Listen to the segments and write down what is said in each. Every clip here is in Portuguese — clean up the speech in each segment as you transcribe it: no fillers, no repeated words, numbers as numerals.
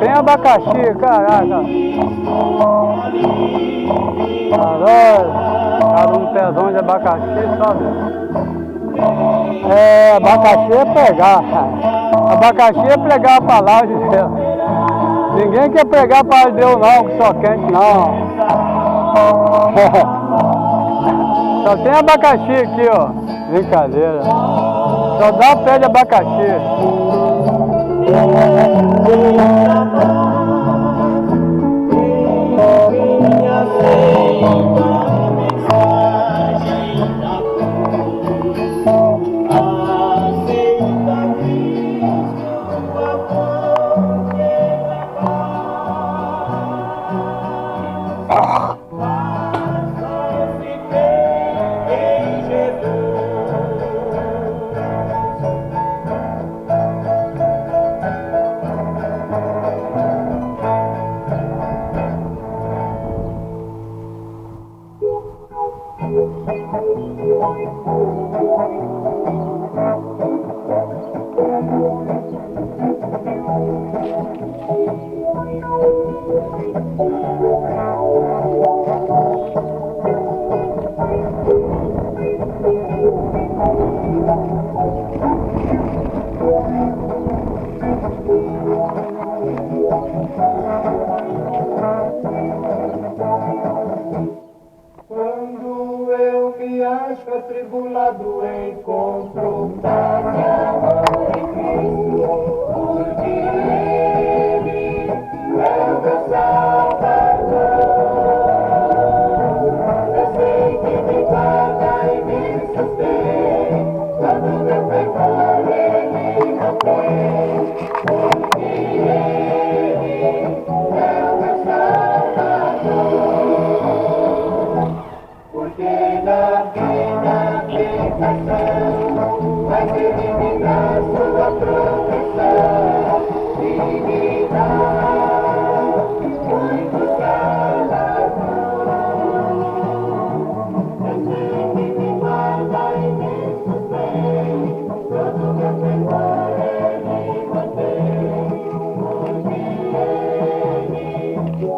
Tem abacaxi, caraca. Cara, um pezão de abacaxi, só Deus. É, abacaxi é pregar. Abacaxi é pregar a palavra de Deus. Ninguém quer pregar a palavra de Deus não, que só quente não. Só tem abacaxi aqui, ó. Brincadeira. Só dá pé de abacaxi. tribulado encontro paz e amor em Cristo, porque Ele é o meu Salvador. Eu sei que me guarda e me sustém, quando meu pecado Ele mantém, porque Ele é o meu Salvador. Porque na vida tentação vai ter de me dar sua proteção e me dar muitos galardões. Eu sei que me guarda e me sustém, todo meu temor Ele mantém, porque Ele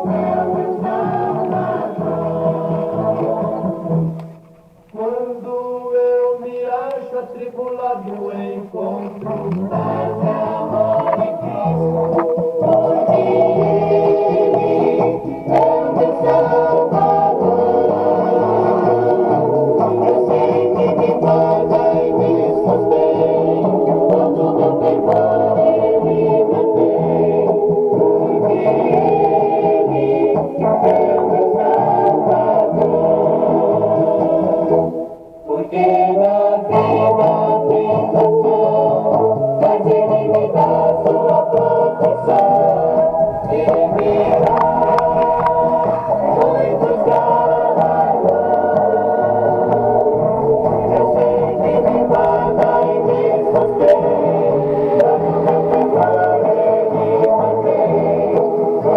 é o meu Salvador. Quando eu me acho atribulado, encontro paz e amor em Cristo, porque Ele é o meu Salvador. Eu sei que me guarda e me sustém, todo meu temor Ele mantém, porque Ele é o meu Salvador. Porque na vida tentação vai Ele me dar sua proteção e me dar muitos galardões. Eu sei que me guarda e me sustém, todo meu temor Ele mantém, porque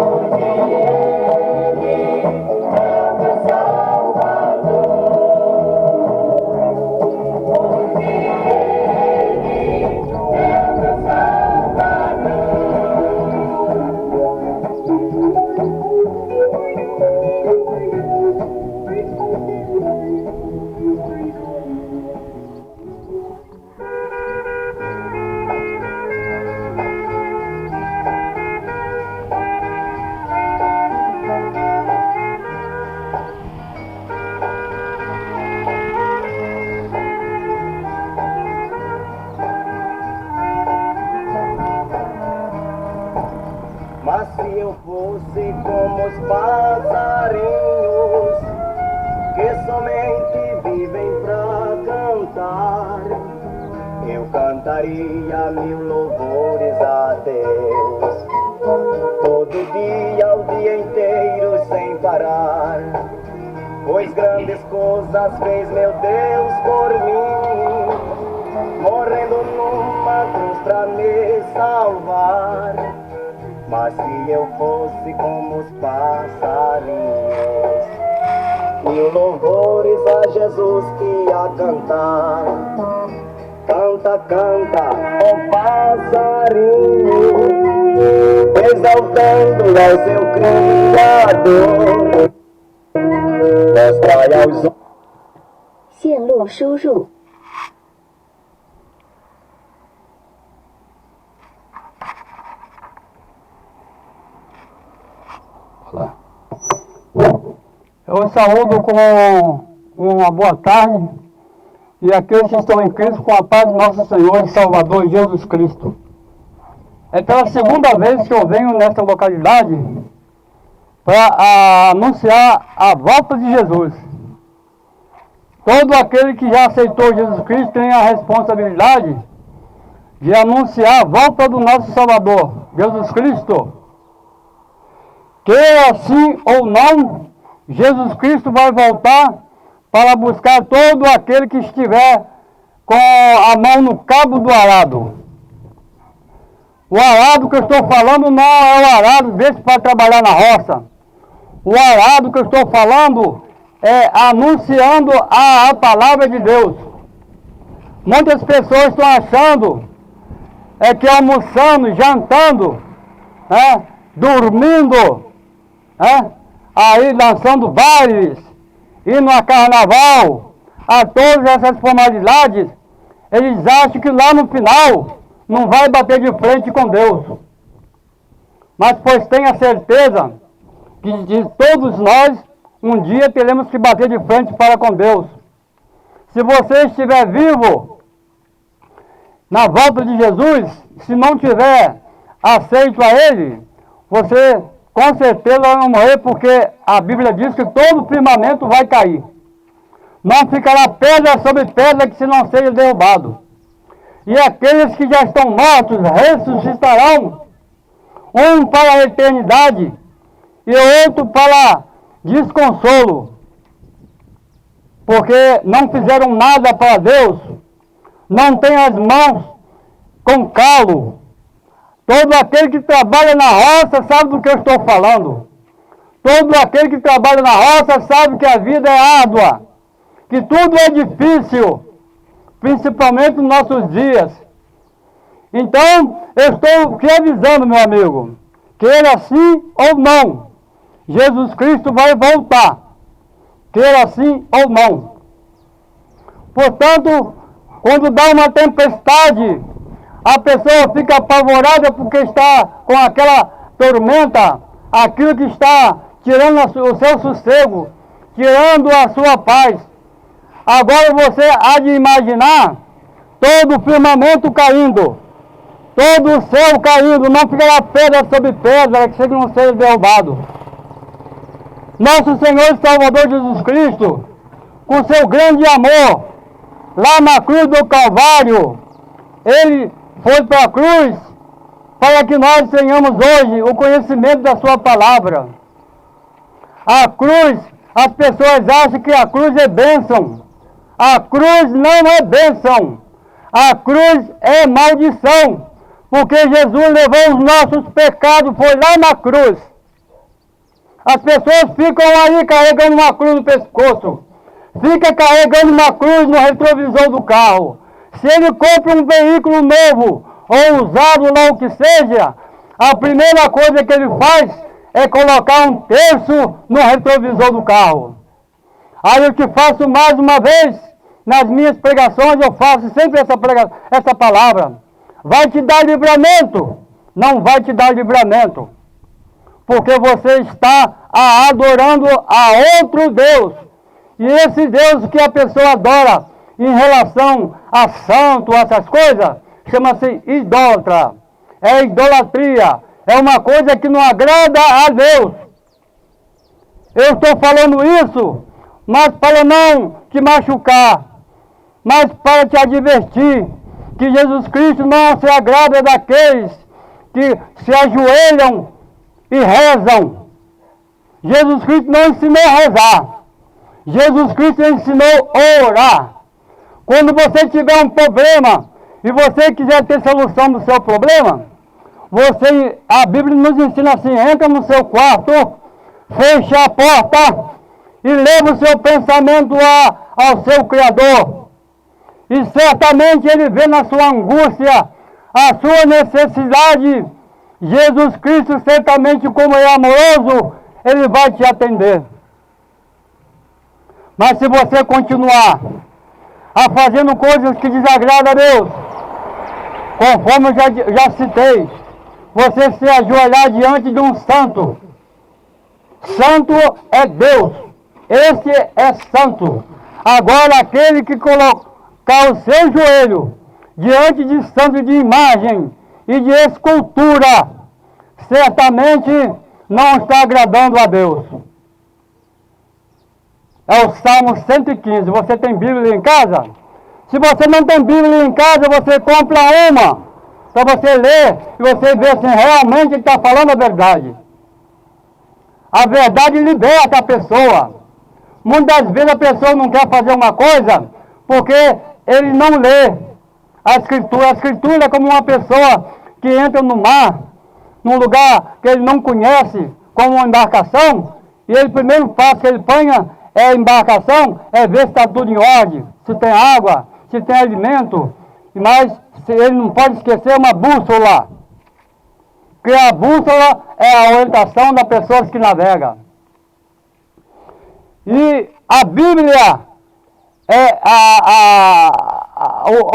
Ele é o meu Salvador. Mas se eu fosse como os passarinhos que somente vivem pra cantar, eu cantaria mil louvores a Deus, todo dia, o dia inteiro sem parar, pois grandes coisas fez meu Deus por mim, morrendo numa cruz pra me salvar. Mas se eu fosse como os passarinhos, mil louvores a Jesus ia cantar. Canta, canta, ó passarinho, exaltando ao seu Criador. Mostrai aos homens. 线路输入 Eu saúdo com uma boa tarde e aqueles que estão em Cristo com a paz do nosso Senhor e Salvador Jesus Cristo. É pela segunda vez que eu venho nesta localidade para anunciar a volta de Jesus. Todo aquele que já aceitou Jesus Cristo tem a responsabilidade de anunciar a volta do nosso Salvador, Jesus Cristo. Queira sim ou não, Jesus Cristo vai voltar para buscar todo aquele que estiver com a mão no cabo do arado. O arado que eu estou falando não é o arado desse para trabalhar na roça. O arado que eu estou falando é anunciando a palavra de Deus. Muitas pessoas estão achando que almoçando, jantando, dormindo, aí dançando bailes, indo a carnaval, a todas essas formalidades, eles acham que lá no final não vai bater de frente com Deus. Mas pois tenha certeza que de todos nós, um dia teremos que bater de frente para com Deus. Se você estiver vivo na volta de Jesus, se não tiver aceito a Ele, você com certeza vai morrer, porque a Bíblia diz que todo o firmamento vai cair. Não ficará pedra sobre pedra que se não seja derrubado. E aqueles que já estão mortos ressuscitarão, um para a eternidade e outro para desconsolo, porque não fizeram nada para Deus, não têm as mãos com calo. Todo aquele que trabalha na roça sabe do que eu estou falando. Todo aquele que trabalha na roça sabe que a vida é árdua, que tudo é difícil, principalmente nos nossos dias. Então, eu estou te avisando, meu amigo, queira sim ou não, Jesus Cristo vai voltar, queira sim ou não. Portanto, quando dá uma tempestade, a pessoa fica apavorada porque está com aquela tormenta, aquilo que está tirando o seu sossego, tirando a sua paz. Agora você há de imaginar todo o firmamento caindo, todo o céu caindo, não ficará pedra sobre pedra que não seja derrubado. Nosso Senhor e Salvador Jesus Cristo, com seu grande amor, lá na cruz do Calvário, Ele foi para a cruz para que nós tenhamos hoje o conhecimento da sua palavra. A cruz, as pessoas acham que a cruz é bênção. A cruz não é bênção. A cruz é maldição. Porque Jesus levou os nossos pecados, foi lá na cruz. As pessoas ficam aí carregando uma cruz no pescoço. Fica carregando uma cruz no retrovisor do carro. Se ele compra um veículo novo ou usado lá o que seja, a primeira coisa que ele faz é colocar um terço no retrovisor do carro. Aí eu te faço mais uma vez, nas minhas pregações eu faço sempre essa palavra. Vai te dar livramento? Não vai te dar livramento. Porque você está adorando a outro Deus. E esse Deus que a pessoa adora em relação a santo, essas coisas, chama-se idólatra. É idolatria. É uma coisa que não agrada a Deus. Eu estou falando isso, mas para não te machucar, mas para te advertir que Jesus Cristo não se agrada daqueles que se ajoelham e rezam. Jesus Cristo não ensinou a rezar. Jesus Cristo ensinou a orar. Quando você tiver um problema e você quiser ter solução do seu problema, a Bíblia nos ensina assim: entra no seu quarto, fecha a porta e leva o seu pensamento ao seu Criador. E certamente Ele vê na sua angústia a sua necessidade. Jesus Cristo, certamente, como é amoroso, Ele vai te atender. Mas se você continuar fazendo coisas que desagradam a Deus, conforme eu já citei, você se ajoelhar diante de um santo. Santo é Deus. Esse é santo. Agora, aquele que colocar o seu joelho diante de santo, de imagem e de escultura, certamente não está agradando a Deus. É o Salmo 115. Você tem Bíblia em casa? Se você não tem Bíblia em casa, você compra uma para você ler e você ver se realmente ele está falando a verdade. A verdade liberta a pessoa. Muitas vezes a pessoa não quer fazer uma coisa porque ele não lê a Escritura. A Escritura é como uma pessoa que entra no mar, num lugar que ele não conhece, como uma embarcação, e ele primeiro passo que ele põe a embarcação é ver se está tudo em ordem, se tem água, se tem alimento, mas ele não pode esquecer uma bússola. Porque a bússola é a orientação das pessoas que navegam. E a Bíblia é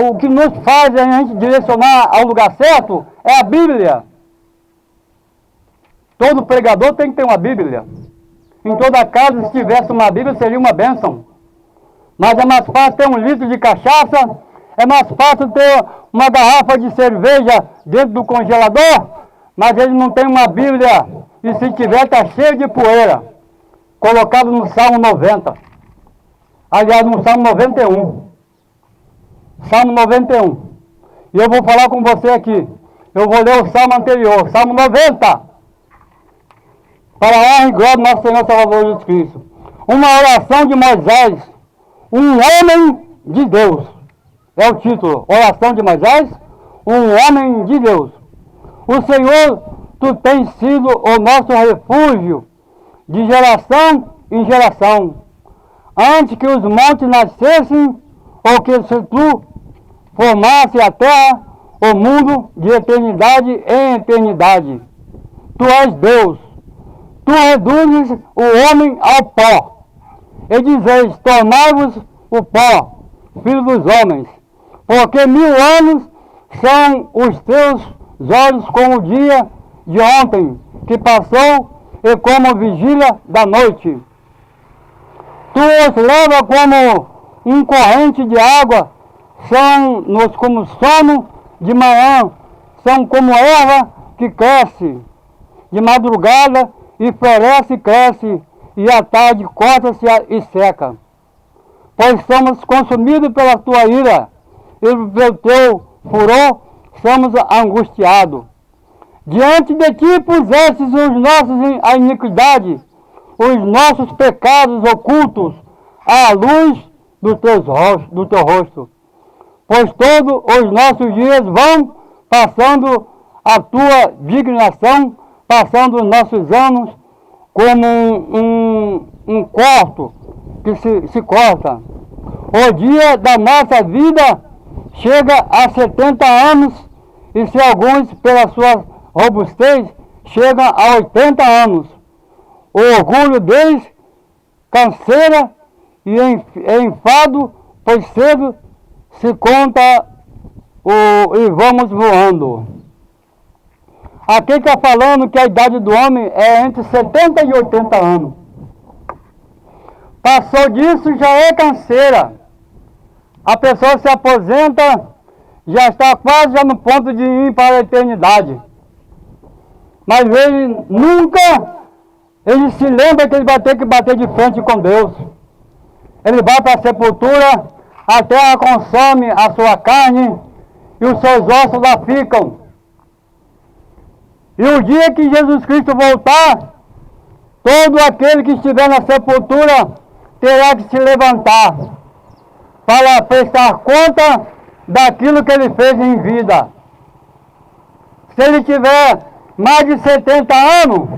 o que nos faz a gente direcionar ao lugar certo, é a Bíblia. Todo pregador tem que ter uma Bíblia. Em toda casa, se tivesse uma Bíblia, seria uma bênção. Mas é mais fácil ter 1 litro de cachaça, é mais fácil ter uma garrafa de cerveja dentro do congelador, mas ele não tem uma Bíblia, e se tiver está cheio de poeira, colocado no Salmo 90. Aliás, no Salmo 91. Salmo 91. E eu vou falar com você aqui. Eu vou ler o Salmo anterior, Salmo 90. Para a honra e glória do nosso Senhor Salvador Jesus Cristo. Uma oração de Moisés, um homem de Deus. É o título, oração de Moisés, um homem de Deus. O Senhor, tu tens sido o nosso refúgio, de geração em geração. Antes que os montes nascessem, ou que se tu formasse a terra, o mundo de eternidade em eternidade. Tu és Deus. Tu reduzes o homem ao pó. E dizeis, tornai-vos o pó, filho dos homens. Porque 1000 anos são os teus olhos como o dia de ontem, que passou, e como vigília da noite. Tu os leva como um corrente de água, são-nos como sono de manhã, são como erva que cresce de madrugada, e floresce e cresce, e à tarde corta-se e seca. Pois somos consumidos pela tua ira, e pelo teu furor somos angustiados. Diante de ti pusestes a iniquidade, os nossos pecados ocultos, à luz do teu rosto. Pois todos os nossos dias vão passando a tua dignação, passando os nossos anos como um corto que se corta. O dia da nossa vida chega a 70 anos, e se alguns, pela sua robustez, chegam a 80 anos. O orgulho deles canseira e enfado, pois cedo se conta e vamos voando. Aqui está falando que a idade do homem é entre 70 e 80 anos. Passou disso, já é canseira. A pessoa se aposenta, já está quase já no ponto de ir para a eternidade. Mas ele se lembra que ele vai ter que bater de frente com Deus. Ele vai para a sepultura, a terra consome a sua carne e os seus ossos lá ficam. E o dia que Jesus Cristo voltar, todo aquele que estiver na sepultura terá que se levantar para prestar conta daquilo que ele fez em vida. Se ele tiver mais de 70 anos,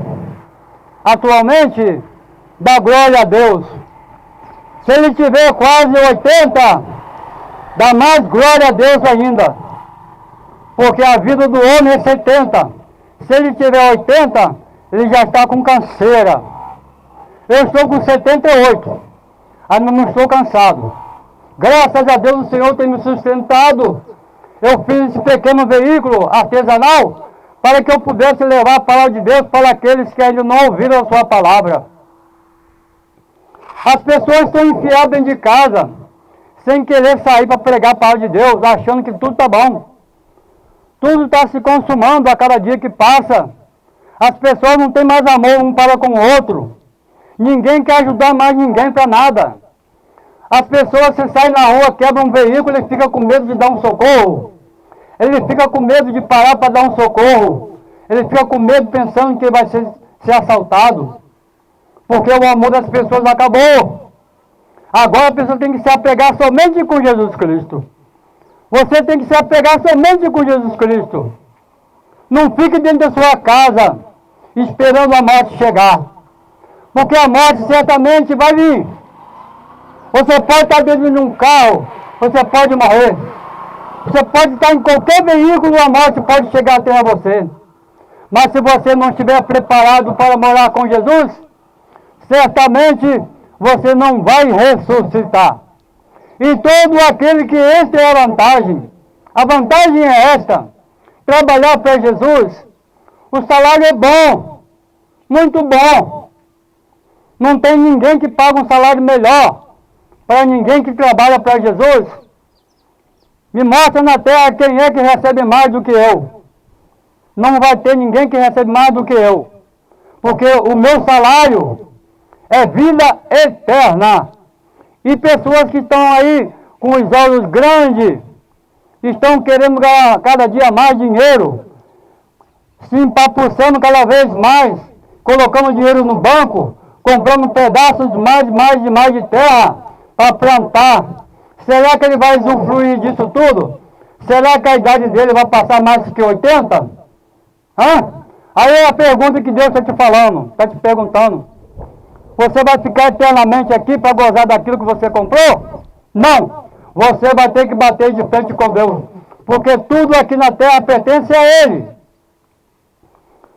atualmente, dá glória a Deus. Se ele tiver quase 80, dá mais glória a Deus ainda. Porque a vida do homem é 70. Se ele tiver 80, ele já está com canseira. Eu estou com 78, ainda não estou cansado. Graças a Deus o Senhor tem me sustentado. Eu fiz esse pequeno veículo artesanal para que eu pudesse levar a palavra de Deus para aqueles que ainda não ouviram a sua palavra. As pessoas estão enfiadas dentro de casa, sem querer sair para pregar a palavra de Deus, achando que tudo está bom. Tudo está se consumando a cada dia que passa. As pessoas não têm mais amor um para com o outro. Ninguém quer ajudar mais ninguém para nada. As pessoas, se saem na rua, quebram um veículo, ele fica com medo de dar um socorro. Ele fica com medo de parar para dar um socorro. Ele fica com medo pensando que vai ser assaltado. Porque o amor das pessoas acabou. Agora a pessoa tem que se apegar somente com Jesus Cristo. Você tem que se apegar somente com Jesus Cristo. Não fique dentro da sua casa esperando a morte chegar. Porque a morte certamente vai vir. Você pode estar dentro de um carro, você pode morrer. Você pode estar em qualquer veículo, a morte pode chegar até a você. Mas se você não estiver preparado para morar com Jesus, certamente você não vai ressuscitar. E todo aquele que esta é a vantagem. A vantagem é esta: trabalhar para Jesus. O salário é bom, muito bom. Não tem ninguém que pague um salário melhor para ninguém que trabalha para Jesus. Me mostra na terra quem é que recebe mais do que eu. Não vai ter ninguém que recebe mais do que eu. Porque o meu salário é vida eterna. E pessoas que estão aí com os olhos grandes, estão querendo ganhar cada dia mais dinheiro, se empapuçando cada vez mais, colocando dinheiro no banco, comprando pedaços mais de terra para plantar. Será que ele vai usufruir disso tudo? Será que a idade dele vai passar mais que 80? Aí é a pergunta que Deus está te falando, está te perguntando. Você vai ficar eternamente aqui para gozar daquilo que você comprou? Não! Você vai ter que bater de frente com Deus, porque tudo aqui na terra pertence a Ele.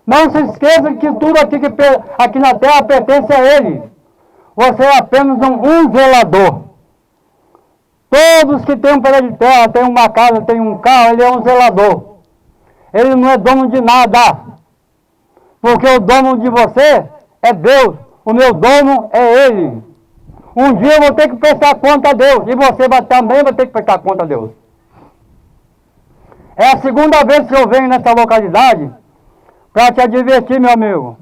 Não se esqueça que tudo aqui na terra pertence a Ele. Você é apenas um zelador. Todos que têm um pedaço de terra, têm uma casa, têm um carro, ele é um zelador. Ele não é dono de nada. Porque o dono de você é Deus. O meu dono é Ele. Um dia eu vou ter que prestar conta a Deus. E você também vai ter que prestar conta a Deus. É a segunda vez que eu venho nessa localidade para te advertir, meu amigo.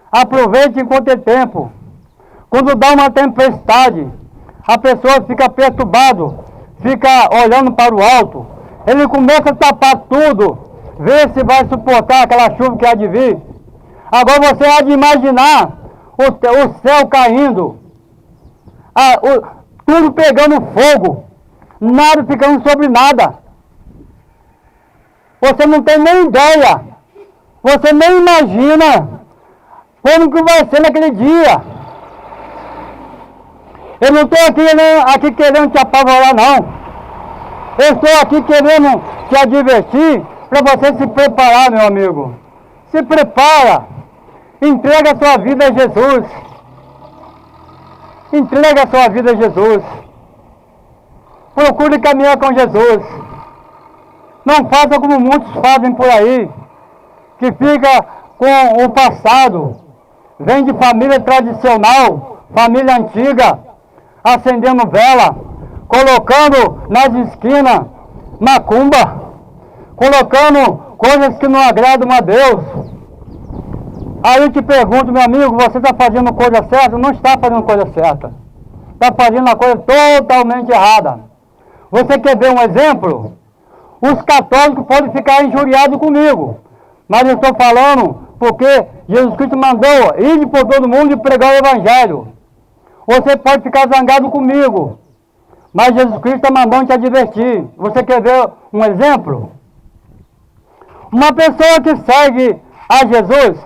Aproveite enquanto é tempo. Quando dá uma tempestade, a pessoa fica perturbada, fica olhando para o alto. Ele começa a tapar tudo, ver se vai suportar aquela chuva que há de vir. Agora você há de imaginar o céu caindo, tudo pegando fogo, nada ficando sobre nada. Você não tem nem ideia, você nem imagina como que vai ser naquele dia. Eu não estou aqui querendo te apavorar, não. Eu estou aqui querendo te advertir para você se preparar, meu amigo. Se prepara. Entrega a sua vida a Jesus. Entrega a sua vida a Jesus. Procure caminhar com Jesus. Não faça como muitos fazem por aí, que fica com o passado. Vem de família tradicional, família antiga, acendendo vela, colocando nas esquinas macumba, colocando coisas que não agradam a Deus. Aí eu te pergunto, meu amigo, você está fazendo coisa certa? Não está fazendo coisa certa. Está fazendo a coisa totalmente errada. Você quer ver um exemplo? Os católicos podem ficar injuriados comigo, mas eu estou falando porque Jesus Cristo mandou ir por todo mundo e pregar o Evangelho. Você pode ficar zangado comigo, mas Jesus Cristo está mandando te advertir. Você quer ver um exemplo? Uma pessoa que segue a Jesus,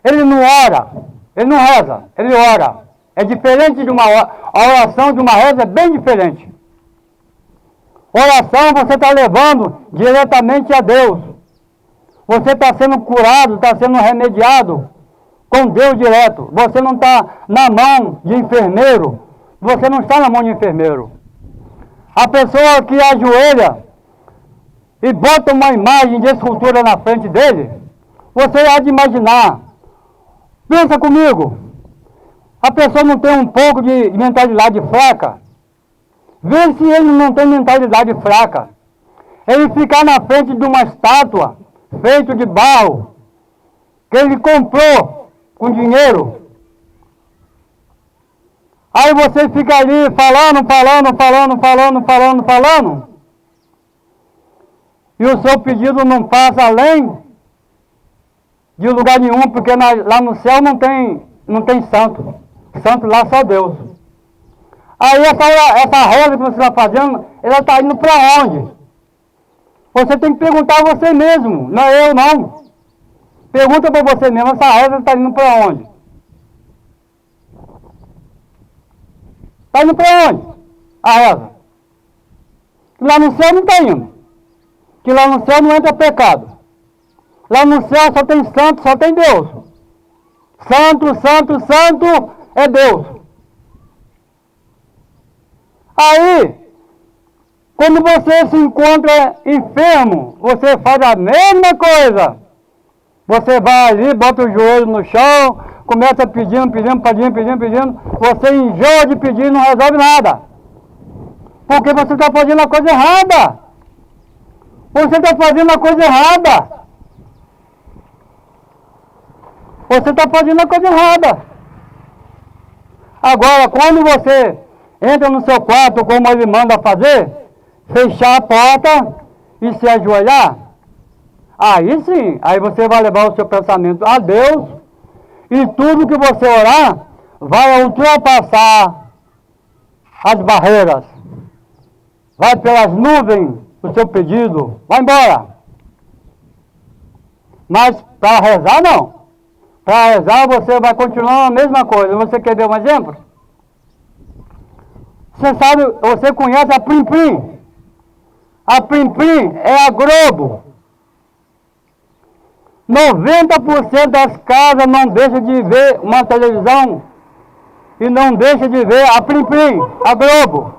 ele não ora, ele não reza, ele ora. É diferente de a oração de uma reza, é bem diferente. Oração você está levando diretamente a Deus. Você está sendo curado, está sendo remediado com Deus direto. Você não está na mão de enfermeiro. Você não está na mão de enfermeiro. A pessoa que ajoelha e bota uma imagem de escultura na frente dele, você há de imaginar. Pensa comigo. A pessoa não tem um pouco de mentalidade fraca. Vê se ele não tem mentalidade fraca. Ele ficar na frente de uma estátua feita de barro, que ele comprou com dinheiro. Aí você fica ali falando. E o seu pedido não passa além de lugar nenhum, porque lá no céu não tem santo. Santo lá só Deus. Aí essa reza que você está fazendo, ela está indo para onde? Você tem que perguntar a você mesmo, não é eu não. Pergunta para você mesmo, essa reza está indo para onde? Está indo para onde? A reza. Lá no céu não está indo. Que lá no céu não entra pecado. Lá no céu só tem santo, só tem Deus. Santo é Deus. Aí, quando você se encontra enfermo, você faz a mesma coisa. Você vai ali, bota o joelho no chão, começa pedindo, você enjoa de pedir e não resolve nada. Porque você está fazendo a coisa errada. Você está fazendo a coisa errada. Você está fazendo a coisa errada. Agora, quando você entra no seu quarto, como ele manda fazer, fechar a porta e se ajoelhar, aí sim, aí você vai levar o seu pensamento a Deus e tudo que você orar vai ultrapassar as barreiras. Vai pelas nuvens o seu pedido, vai embora. Mas para rezar não. Para rezar você vai continuar a mesma coisa. Você quer ver um exemplo? Você sabe, você conhece a Plim Plim? A Plim Plim é a Globo. 90% das casas não deixam de ver uma televisão e não deixam de ver a Plim Plim, a Globo.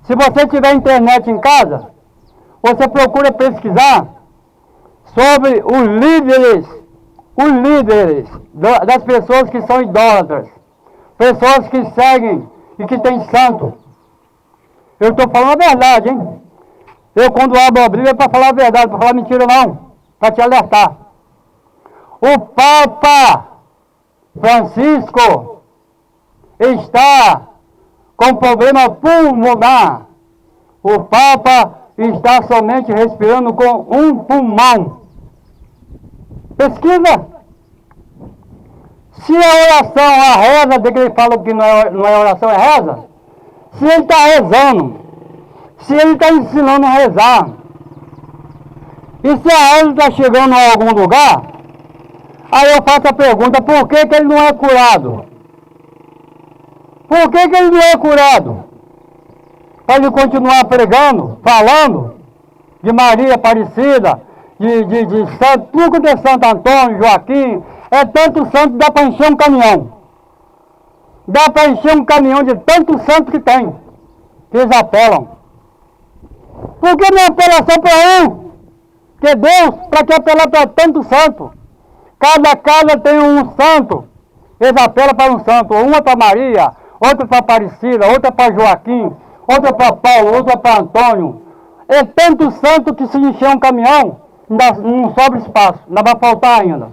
Se você tiver internet em casa, você procura pesquisar sobre os líderes das pessoas que são idólatras, pessoas que seguem e que têm santo. Eu estou falando a verdade, hein? Eu, quando abro a Bíblia, é para falar a verdade, para falar mentira não, para te alertar. O Papa Francisco está com problema pulmonar. O Papa está somente respirando com um pulmão. Pesquisa. Se a oração, a reza, de que ele fala que não é oração, é reza. Se ele está rezando, se ele está ensinando a rezar, e se a reza está chegando a algum lugar, aí eu faço a pergunta, por que ele não é curado? Por que ele não é curado? Para ele continuar pregando, falando de Maria Aparecida, de santo, tudo de Santo Antônio, Joaquim, é tanto santo, dá para encher um caminhão. Dá para encher um caminhão de tanto santo que tem, que eles apelam. Por que não apela só para um? Porque Deus, para que apelar para tanto santo? Cada casa tem um santo, eles apelam para um santo, uma para Maria, outra para Aparecida, outra para Joaquim, outra para Paulo, outra para Antônio. É tanto santo que se encher um caminhão, não sobra espaço, ainda vai faltar ainda.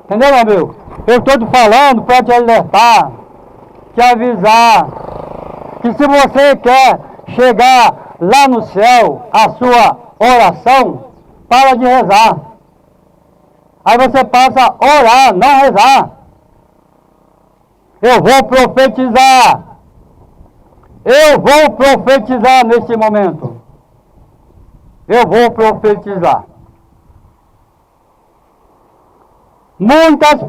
Entendeu, meu amigo? Eu estou te falando para te alertar, te avisar, que se você quer chegar lá no céu, a sua oração, para de rezar. Aí você passa a orar, não rezar. Eu vou profetizar. Eu vou profetizar neste momento. Eu vou profetizar. Muitas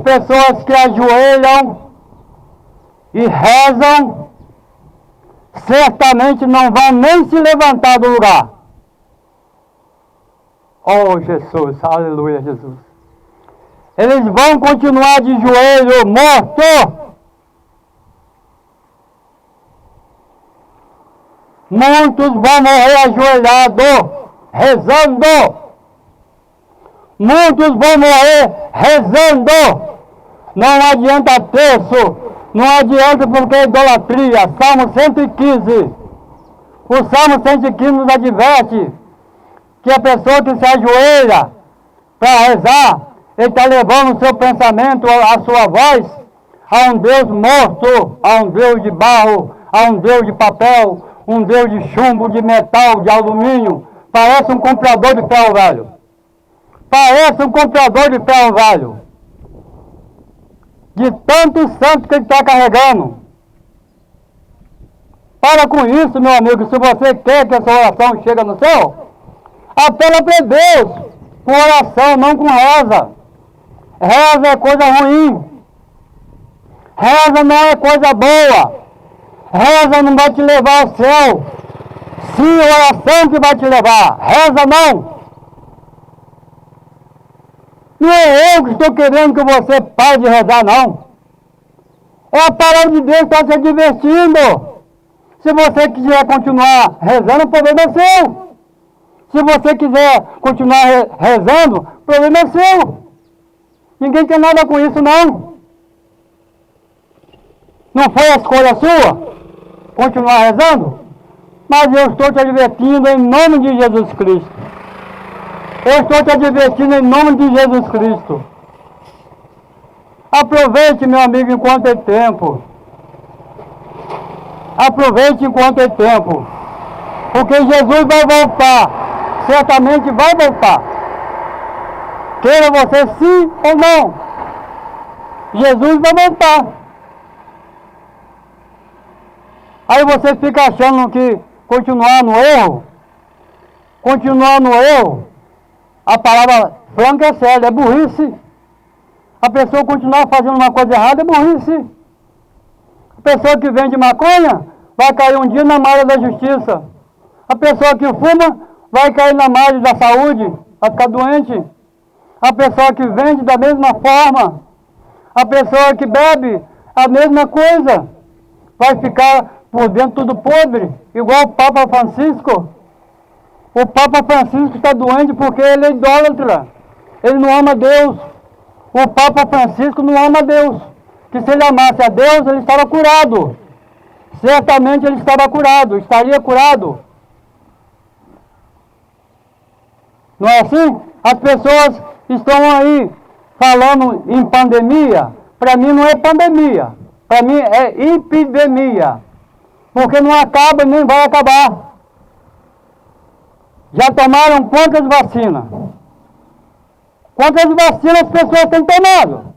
pessoas que ajoelham e rezam, certamente não vão nem se levantar do lugar. Oh Jesus, aleluia Jesus. Eles vão continuar de joelho morto. Muitos vão morrer ajoelhados, rezando. Muitos vão morrer rezando. Não adianta terço, não adianta porque é idolatria. Salmo 115. O Salmo 115 nos adverte que a pessoa que se ajoelha para rezar, ele está levando o seu pensamento, a sua voz, a um Deus morto, a um Deus de barro, a um Deus de papel, um Deus de chumbo, de metal, de alumínio. Parece um comprador de ferro velho. Parece um comprador de ferro velho. De tanto santo que ele está carregando. Para com isso, meu amigo. Se você quer que essa oração chegue no céu, apela para Deus. Com oração, não com reza. Reza é coisa ruim. Reza não é coisa boa. Reza não vai te levar ao céu. Sim, oração que vai te levar. Reza não. Não é eu que estou querendo que você pare de rezar, não. É a palavra de Deus que está se divertindo. Se você quiser continuar rezando, o problema é seu. Se você quiser continuar rezando, o problema é seu. Ninguém tem nada com isso, não. Não foi a escolha sua continuar rezando? Mas eu estou te advertindo em nome de Jesus Cristo. Eu estou te advertindo em nome de Jesus Cristo. Aproveite, meu amigo, enquanto é tempo. Aproveite enquanto é tempo. Porque Jesus vai voltar. Certamente vai voltar. Queira você sim ou não. Jesus vai voltar. Aí você fica achando que continuar no erro, a palavra franca é séria, é burrice. A pessoa continuar fazendo uma coisa errada é burrice. A pessoa que vende maconha vai cair um dia na malha da justiça. A pessoa que fuma vai cair na malha da saúde, vai ficar doente. A pessoa que vende da mesma forma. A pessoa que bebe a mesma coisa. Vai ficar por dentro tudo podre, igual o Papa Francisco. O Papa Francisco está doente porque ele é idólatra. Ele não ama Deus. O Papa Francisco não ama Deus. Que se ele amasse a Deus, ele estava curado. Certamente ele estava curado, estaria curado. Não é assim? As pessoas estão aí falando em pandemia. Para mim não é pandemia. Para mim é epidemia. Porque não acaba nem vai acabar. Já tomaram quantas vacinas? Quantas vacinas as pessoas têm tomado?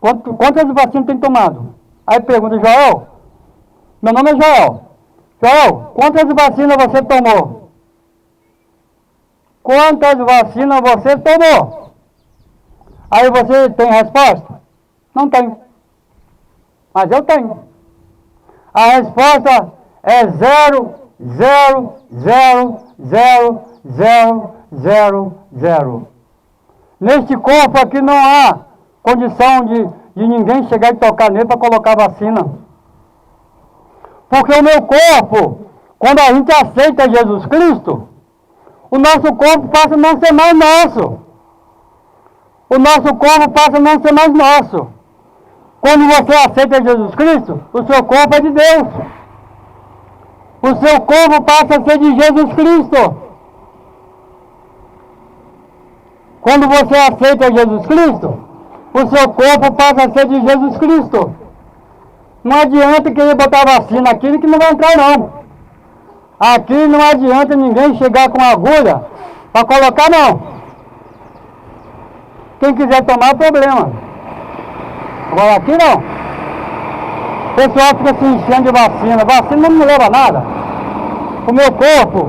Quantas vacinas têm tomado? Aí pergunta, Joel, meu nome é Joel. Joel, quantas vacinas você tomou? Quantas vacinas você tomou? Aí você tem resposta? Não tem. Mas eu tenho. A resposta é 0,00000. Neste corpo aqui não há condição de ninguém chegar e tocar nele para colocar vacina. Porque o meu corpo, quando a gente aceita Jesus Cristo, o nosso corpo passa a não ser mais nosso. O nosso corpo passa a não ser mais nosso. Quando você aceita Jesus Cristo, o seu corpo é de Deus. O seu corpo passa a ser de Jesus Cristo. Quando você aceita Jesus Cristo, o seu corpo passa a ser de Jesus Cristo. Não adianta querer botar vacina aqui que não vai entrar não. Aqui não adianta ninguém chegar com agulha para colocar não. Quem quiser tomar, problema. Agora aqui não. O pessoal fica se enchendo de vacina. Vacina não me leva a nada. O meu corpo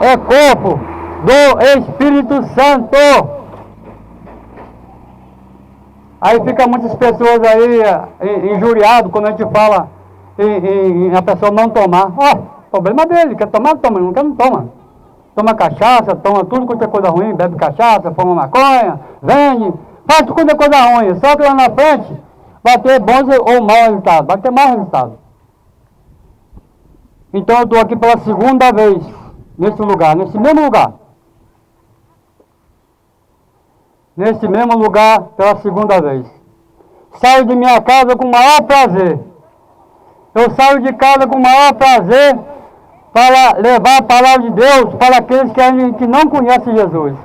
é corpo do Espírito Santo. Aí fica muitas pessoas aí injuriadas quando a gente fala em a pessoa não tomar. Problema dele, quer tomar, toma, não quer, não toma. Toma cachaça, toma tudo quanto é coisa ruim, bebe cachaça, fuma maconha, vende, faz tudo quanto é coisa ruim. Só que lá na frente vai ter bons ou maus resultados, vai ter maus resultados. Então eu estou aqui pela segunda vez nesse lugar, nesse mesmo lugar. Nesse mesmo lugar pela segunda vez. Saio de minha casa com o maior prazer. Eu saio de casa com o maior prazer para levar a palavra de Deus para aqueles que não conhecem Jesus.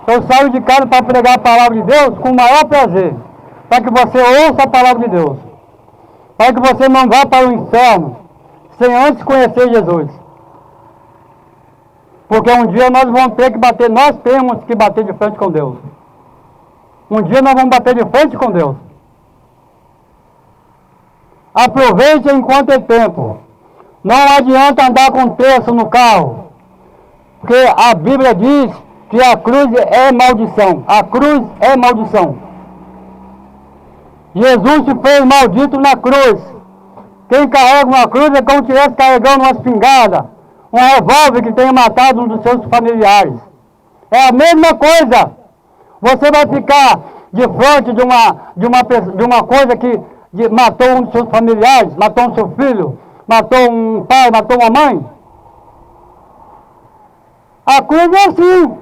Eu saio de casa para pregar a palavra de Deus com o maior prazer. Para que você ouça a palavra de Deus. Para que você não vá para o inferno sem antes conhecer Jesus. Porque um dia nós vamos ter que bater, nós temos que bater de frente com Deus. Um dia nós vamos bater de frente com Deus. Aproveite enquanto é tempo. Não adianta andar com terço no carro. Porque a Bíblia diz que a cruz é maldição. A cruz é maldição. Jesus se fez maldito na cruz. Quem carrega uma cruz é como se estivesse carregando uma espingarda, um revólver que tenha matado um dos seus familiares. É a mesma coisa. Você vai ficar de frente de uma coisa que matou um dos seus familiares, matou um seu filho, matou um pai, matou uma mãe. A cruz é assim.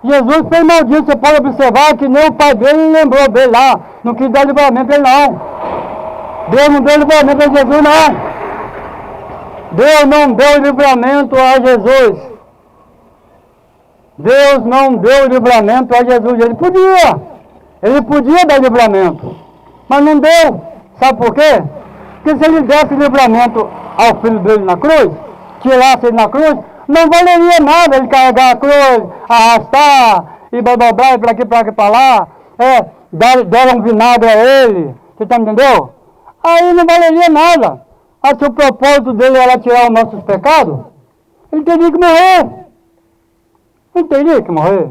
Jesus foi maldito, você pode observar que nem o pai dele lembrou dele lá, não quis dar livramento a ele não. Deus não deu livramento a Jesus não. Deus não deu livramento a Jesus. Deus não deu livramento a Jesus. Ele podia dar livramento, mas não deu. Sabe por quê? Porque se ele desse livramento ao filho dele na cruz, tirasse ele na cruz, não valeria nada ele carregar a cruz, arrastar, e dobrar para aqui, para lá, deram um vinagre a ele, você está entendendo? Aí não valeria nada. Aí se o propósito dele era tirar os nossos pecados, ele teria que morrer. Ele teria que morrer.